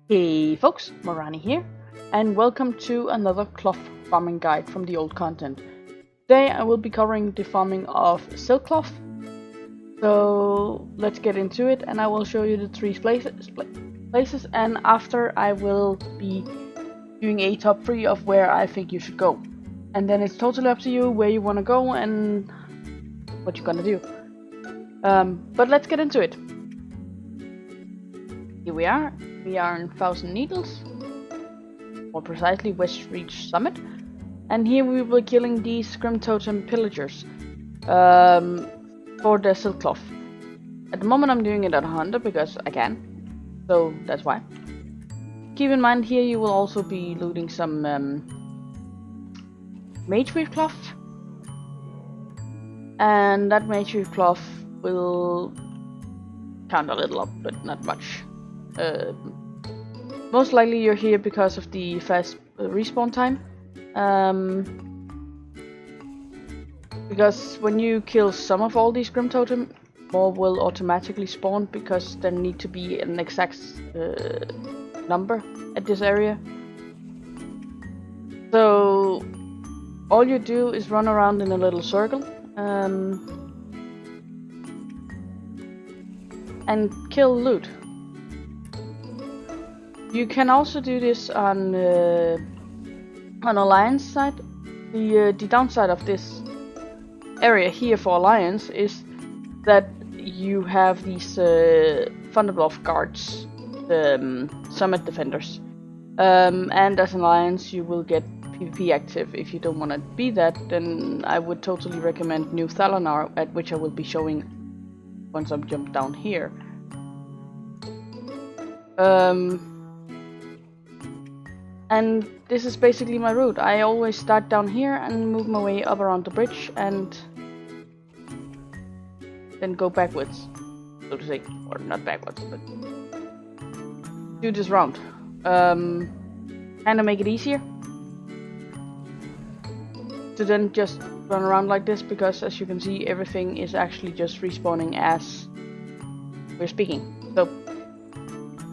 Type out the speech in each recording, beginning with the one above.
Hey folks, Morani here, and welcome to another cloth farming guide from the old content. Today I will be covering the farming of silk cloth, so let's get into it and I will show you the three places and after I will be doing a top 3 of where I think you should go. And then it's totally up to you where you want to go and what you're gonna do. But let's get into it. Here we are in Thousand Needles, more precisely West Reach Summit, and here we will be killing these Grim Totem Pillagers for the silk cloth. At the moment I'm doing it at 100 because I can, so that's why. Keep in mind here you will also be looting some mage weave cloth, and that mage weave cloth will count a little up, but not much. Most likely you're here because of the fast respawn time. Because when you kill some of all these Grim Totem, more will automatically spawn because there need to be an exact number at this area. So all you do is run around in a little circle and kill loot. You can also do this on Alliance side. The downside of this area here for Alliance is that you have these Thunderbluff guards, the summit defenders, and as an Alliance you will get PvP active. If you don't want to be that, then I would totally recommend New Thalanar, at which I will be showing once I jump down here. And this is basically my route. I always start down here and move my way up around the bridge and then go backwards, so to say, or not backwards, but do this round. Kinda make it easier to then just run around like this, because as you can see everything is actually just respawning as we're speaking. So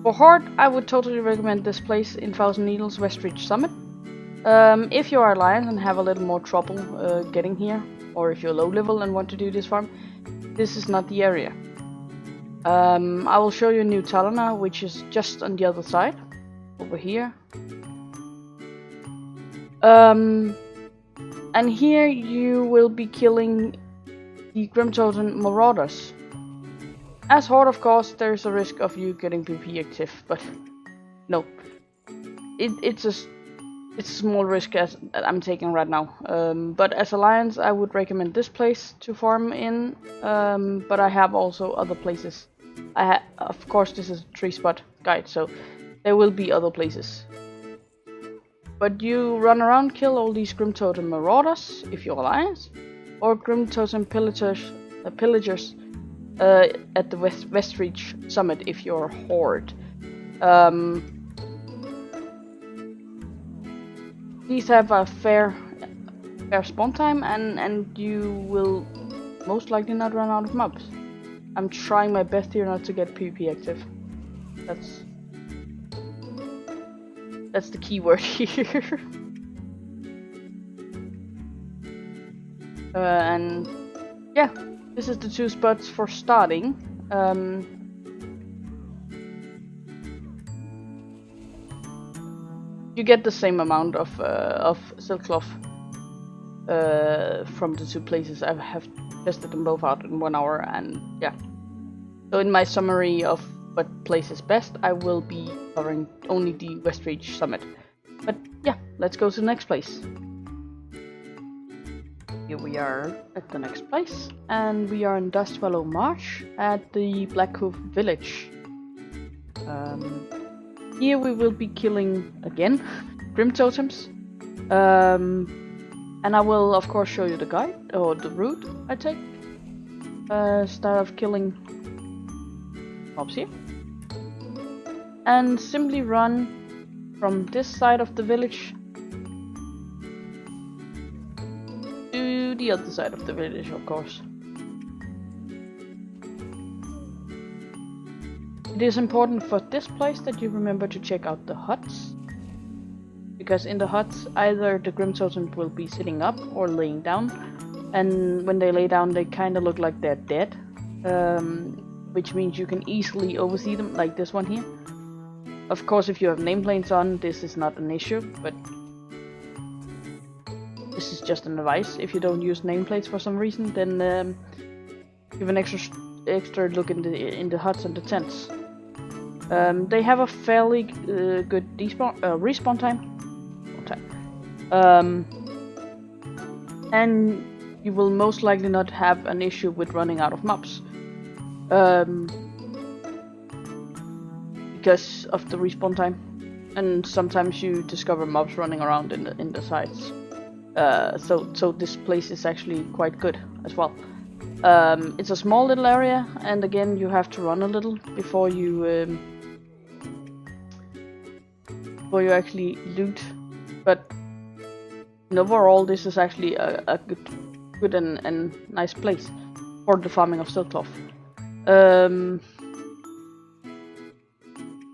for Horde, I would totally recommend this place in Thousand Needles, West Reach Summit. If you are Alliance and have a little more trouble getting here, or if you're low level and want to do this farm, this is not the area. I will show you New Talana, which is just on the other side, over here. And here you will be killing the Grim Totem Marauders. As Horde, of course, there's a risk of you getting PvP active, but no, it's a small risk as I'm taking right now. But as Alliance, I would recommend this place to farm in. But I have also other places. Of course, this is a 3-spot guide, so there will be other places. But you run around, kill all these Grim Totem Marauders if you're Alliance, or Grim Totem Pillagers. At the West Reach Summit if you're Horde. These have a fair spawn time and you will most likely not run out of mobs. I'm trying my best here not to get PvP active. That's the key word here. And yeah. This is the 2 spots for starting. You get the same amount of silk cloth from the 2 places. I have tested them both out in 1 hour, and yeah. So in my summary of what place is best, I will be covering only the West Reach Summit. But yeah, let's go to the next place. Here we are at the next place, and we are in Dustfellow Marsh at the Blackhoof Village. Here we will be killing again Grim Totems, and I will of course show you the guide or the route I take. Start off killing mobs here, and simply run from this side of the village the other side of the village, of course. It is important for this place that you remember to check out the huts, because in the huts either the Grim Totem will be sitting up or laying down, and when they lay down they kind of look like they're dead, which means you can easily oversee them, like this one here. Of course, if you have nameplates on, this is not an issue, but this is just an advice. If you don't use nameplates for some reason, then give an extra look in the huts and the tents. They have a fairly good respawn time. And you will most likely not have an issue with running out of mobs. Because of the respawn time. And sometimes you discover mobs running around in the sides. So this place is actually quite good as well. It's a small little area, and again you have to run a little before you actually loot. But overall, this is actually a good and nice place for the farming of silk cloth.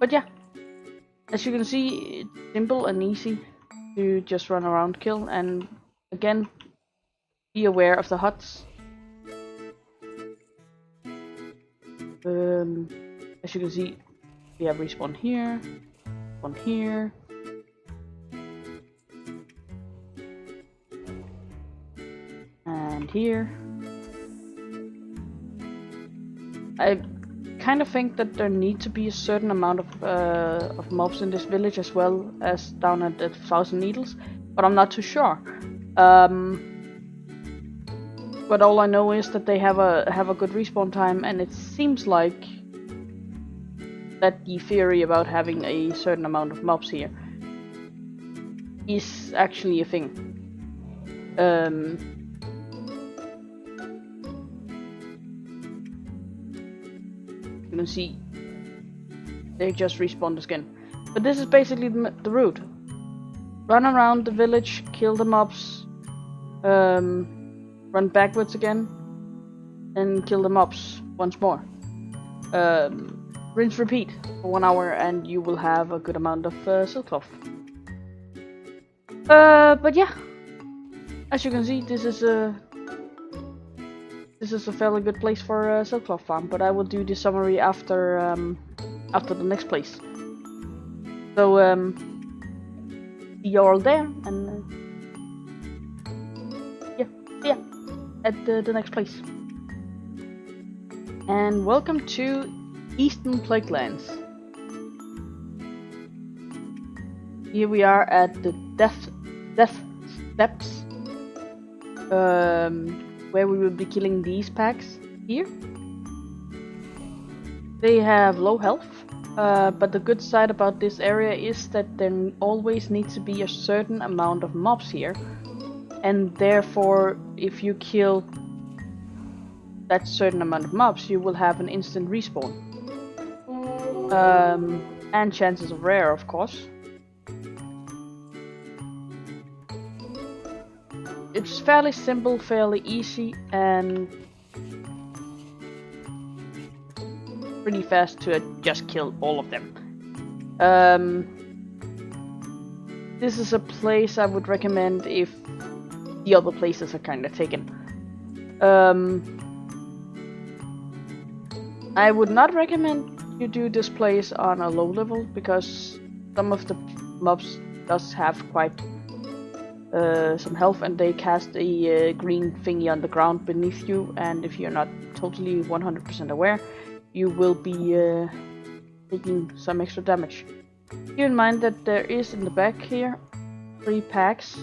But yeah, as you can see, it's simple and easy to just run around, kill, and again, be aware of the huts. As you can see, we have respawn here, one here, and here. I kind of think that there need to be a certain amount of mobs in this village as well as down at the Thousand Needles, but I'm not too sure. But all I know is that they have a good respawn time, and it seems like that the theory about having a certain amount of mobs here is actually a thing. You can see they just respawned again. But this is basically the route. Run around the village, kill the mobs, run backwards again, and kill the mobs once more. Rinse repeat for 1 hour, and you will have a good amount of silk cloth. But yeah, as you can see, this is a fairly good place for a silk cloth farm. But I will do the summary after the next place. So see you all there, and yeah, see ya at the next place. And welcome to Eastern Plaguelands. Here we are at the Death Steps, where we will be killing these packs here. They have low health, but the good side about this area is that there always needs to be a certain amount of mobs here, and therefore if you kill that certain amount of mobs, you will have an instant respawn. And chances of rare, of course. It's fairly simple, fairly easy, and pretty fast to just kill all of them. This is a place I would recommend if the other places are kind of taken. I would not recommend you do this place on a low level, because some of the mobs does have quite some health, and they cast a green thingy on the ground beneath you, and if you're not totally 100% aware, you will be taking some extra damage. Keep in mind that there is in the back here 3 packs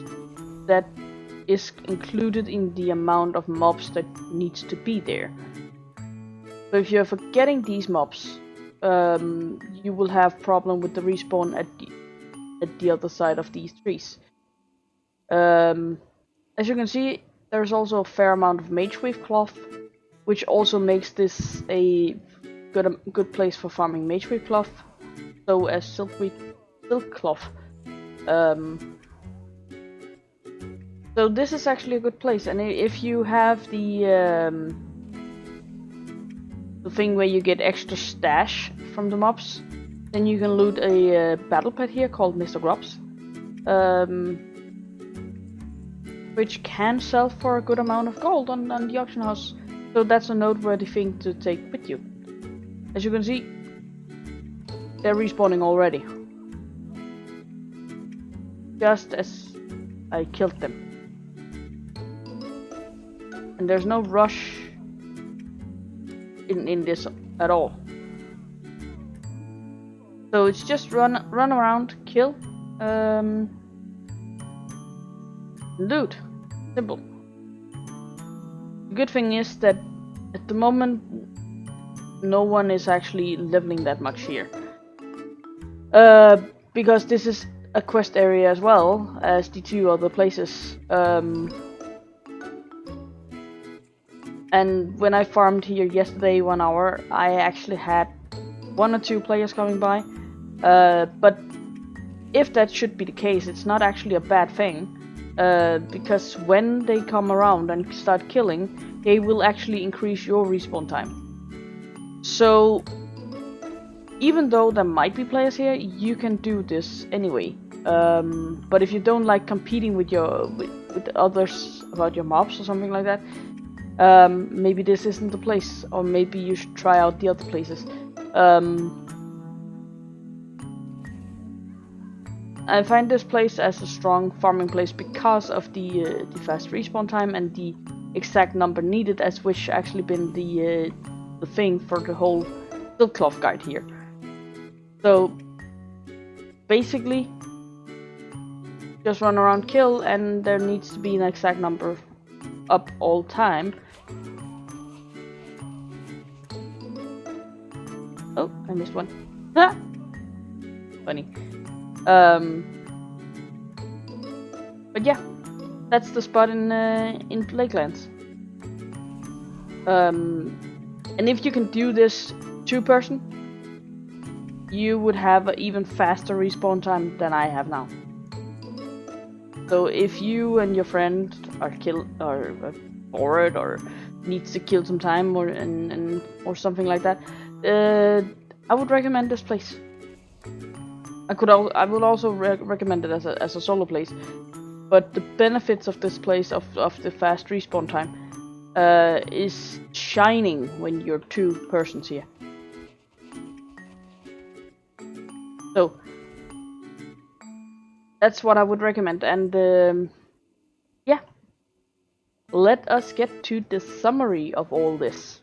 that is included in the amount of mobs that needs to be there. So if you're forgetting these mobs, you will have problem with the respawn at the other side of these trees. As you can see, there's also a fair amount of mage weave cloth, which also makes this a good place for farming mage weave cloth, so as silk cloth. So this is actually a good place, and if you have the the thing where you get extra stash from the mobs. Then you can loot a battle pet here called Mr. Grubs, which can sell for a good amount of gold on the auction house. So that's a noteworthy thing to take with you. As you can see, they're respawning already, just as I killed them. And there's no rush in this at all. So it's just run around, kill, loot. Simple. The good thing is that at the moment no one is actually leveling that much here. Because this is a quest area as well as the two other places. And when I farmed here yesterday 1 hour, I actually had 1 or 2 players coming by. But if that should be the case, it's not actually a bad thing. Because when they come around and start killing, they will actually increase your respawn time. So even though there might be players here, you can do this anyway. But if you don't like competing with others about your mobs or something like that, maybe this isn't the place, or maybe you should try out the other places. I find this place as a strong farming place because of the fast respawn time and the exact number needed, as which actually been the thing for the whole silk cloth guide here. So basically, just run around, kill, and there needs to be an exact number up all time. Oh, I missed one. Ah! Funny. But yeah, that's the spot in Plaguelands. And if you can do this 2-person, you would have an even faster respawn time than I have now. So if you and your friend are bored or needs to kill some time or something like that, I would recommend this place. I would also recommend it as a solo place, but the benefits of this place of the fast respawn time is shining when you're 2 persons here. So that's what I would recommend, and yeah, let us get to the summary of all this.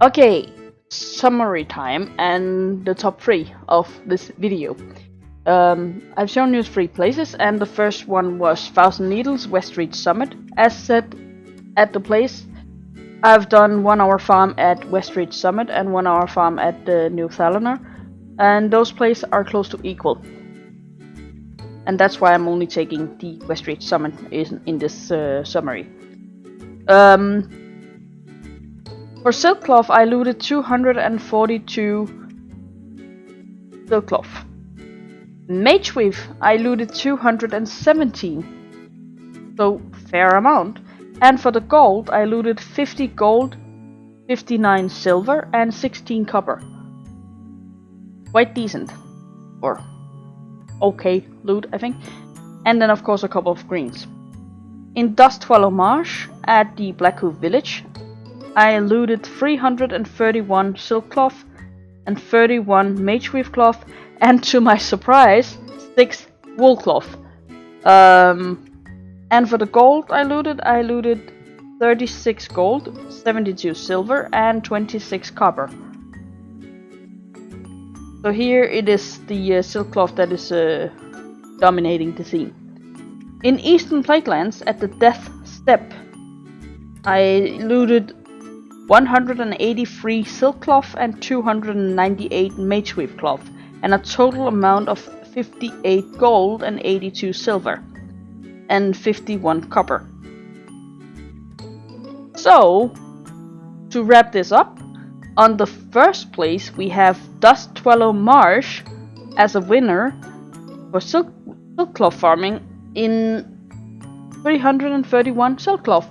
Okay, summary time and the top 3 of this video. I've shown you 3 places, and the first one was Thousand Needles, Westreach Summit. As said at the place, I've done 1 hour farm at Westreach Summit and 1 hour farm at the New Thalanar, and those places are close to equal. And that's why I'm only taking the Westreach Summit in this summary. For silk cloth, I looted 242 silk cloth. Mageweave, I looted 217, so fair amount. And for the gold, I looted 50 gold, 59 silver, and 16 copper. Quite decent, or okay loot, I think. And then of course a couple of greens. In Dustfellow Marsh at the Blackhoof village, I looted 331 silk cloth and 31 mageweave cloth, and to my surprise, 6 wool cloth. And for the gold I looted 36 gold, 72 silver, and 26 copper. So here it is the silk cloth that is dominating the scene. In Eastern Plaguelands at the Death Step, I looted 183 silk cloth and 298 mageweave cloth, and a total amount of 58 gold and 82 silver, and 51 copper. So, to wrap this up, on the first place we have Dustfellow Marsh as a winner for silk cloth farming in 331 silk cloth.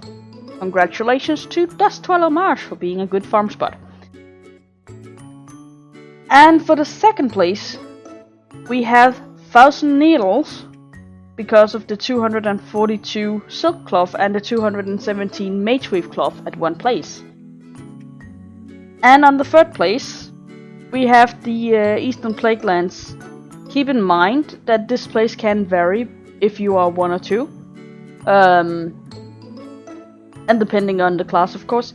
Congratulations to Dustfellow Marsh for being a good farm spot. And for the second place, we have 1000 needles because of the 242 silk cloth and the 217 mageweave cloth at one place. And on the third place, we have the Eastern Plaguelands. Keep in mind that this place can vary if you are 1 or 2. And depending on the class, of course.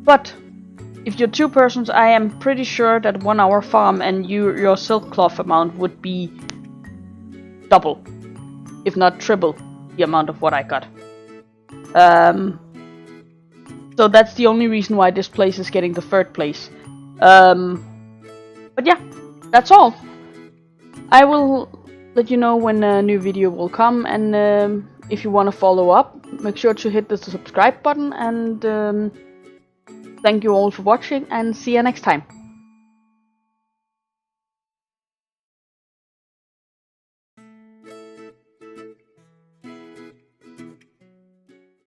But if you're 2 persons, I am pretty sure that 1 hour farm and your silk cloth amount would be double, if not triple, the amount of what I got. So that's the only reason why this place is getting the third place. But yeah, that's all. I will let you know when a new video will come, and if you want to follow up, make sure to hit the subscribe button, and thank you all for watching, and see you next time.